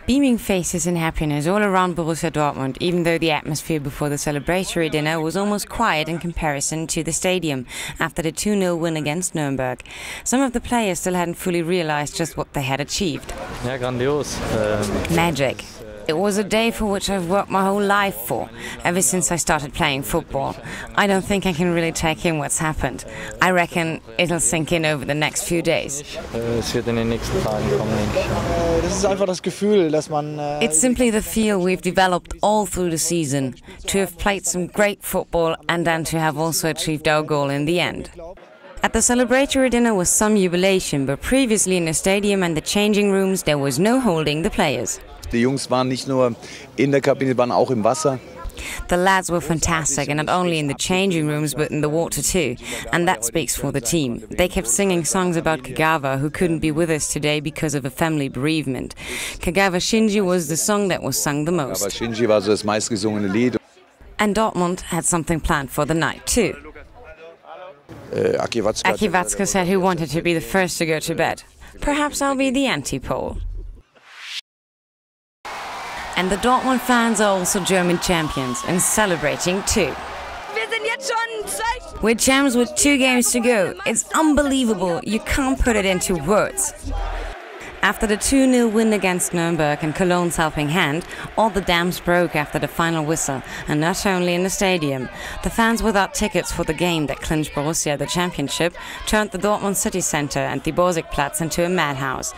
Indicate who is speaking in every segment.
Speaker 1: Beaming faces and happiness all around Borussia Dortmund, even though the atmosphere before the celebratory dinner was almost quiet in comparison to the stadium after the 2-0 win against Nuremberg. Some of the players still hadn't fully realized just what they had achieved.
Speaker 2: Ja, grandios.
Speaker 1: Magic. It was a day for which I've worked my whole life for, ever since I started playing football. I don't think I can really take in what's happened. I reckon it'll sink in over the next few days.
Speaker 2: Es wird in den nächsten Tagen kommen, denke ich.
Speaker 3: Das ist einfach das Gefühl, dass man
Speaker 1: It's simply the feel we've developed all through the season, to have played some great football and then to have also achieved our goal in the end. At the celebratory dinner was some jubilation, but previously in the stadium and the changing rooms there was no holding the players.
Speaker 4: Die Jungs waren nicht nur in der Kabine, waren auch im Wasser.
Speaker 1: The lads were fantastic, and not only in the changing rooms but in the water too, and that speaks for the team. They kept singing songs about Kagawa, who couldn't be with us today because of a family bereavement. Kagawa Shinji was the song that was sung the most.
Speaker 4: Aber Shinji war so das meistgesungene Lied.
Speaker 1: And Dortmund had something planned for the night too.
Speaker 4: Aki
Speaker 1: Watzke said he wanted to be the first to go to bed. Perhaps I'll be the anti-pole. And the Dortmund fans are also German champions and celebrating too. We're champs with 2 games to go. It's unbelievable. You can't put it into words. After the 2-0 win against Nuremberg and Cologne's helping hand, all the dams broke after the final whistle, and not only in the stadium. The fans without tickets for the game that clinched Borussia the championship turned the Dortmund city centre and the Borsigplatz into a madhouse.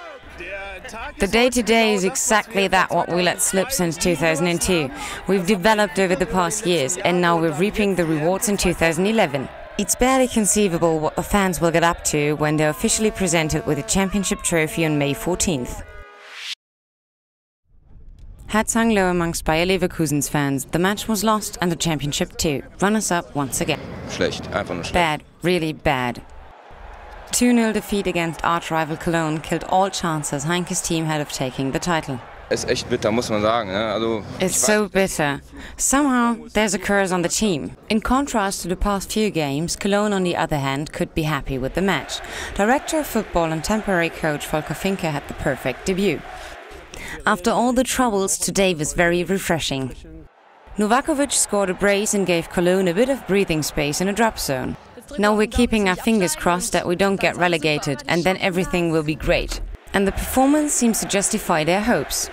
Speaker 1: The day-to-day is exactly that what we let slip since 2002. We've developed over the past years, and now we're reaping the rewards in 2011. It's barely conceivable what the fans will get up to when they're officially presented with the championship trophy on May 14th. Heads hung low amongst Bayer Leverkusen's fans. The match was lost and the championship too. Runners-up once again.
Speaker 4: Schlecht, einfach nur schlecht.
Speaker 1: Bad, really bad. 2-0 defeat against arch-rival Cologne killed all chances Heinkes team had of taking the title.
Speaker 5: Ist echt bitter, muss man sagen. Also,
Speaker 1: it's so bitter. Somehow, there's a curse on the team. In contrast to the past few games, Cologne, on the other hand, could be happy with the match. Director of football and temporary coach Volker Finke had the perfect debut. After all the troubles, today was very refreshing. Novakovic scored a brace and gave Cologne a bit of breathing space in a drop zone. Now we're keeping our fingers crossed that we don't get relegated, and then everything will be great. And the performance seems to justify their hopes.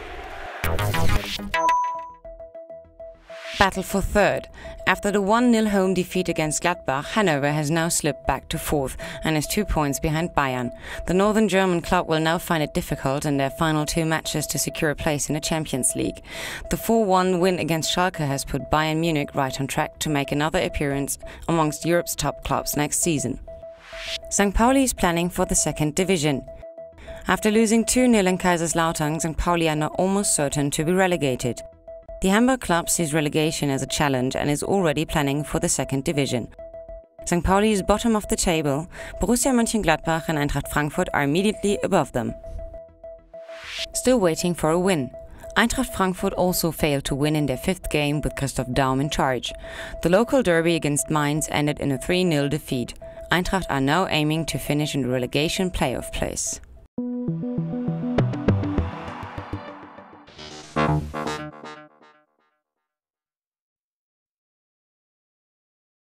Speaker 1: Battle for third. After the 1-0 home defeat against Gladbach, Hanover has now slipped back to fourth and is 2 points behind Bayern. The northern German club will now find it difficult in their final 2 matches to secure a place in the Champions League. The 4-1 win against Schalke has put Bayern Munich right on track to make another appearance amongst Europe's top clubs next season. St. Pauli is planning for the second division. After losing 2-0 in Kaiserslautern, St. Pauli are now almost certain to be relegated. The Hamburg club sees relegation as a challenge and is already planning for the second division. St. Pauli is bottom of the table. Borussia Mönchengladbach and Eintracht Frankfurt are immediately above them. Still waiting for a win. Eintracht Frankfurt also failed to win in their 5th game with Christoph Daum in charge. The local derby against Mainz ended in a 3-0 defeat. Eintracht are now aiming to finish in the relegation playoff place.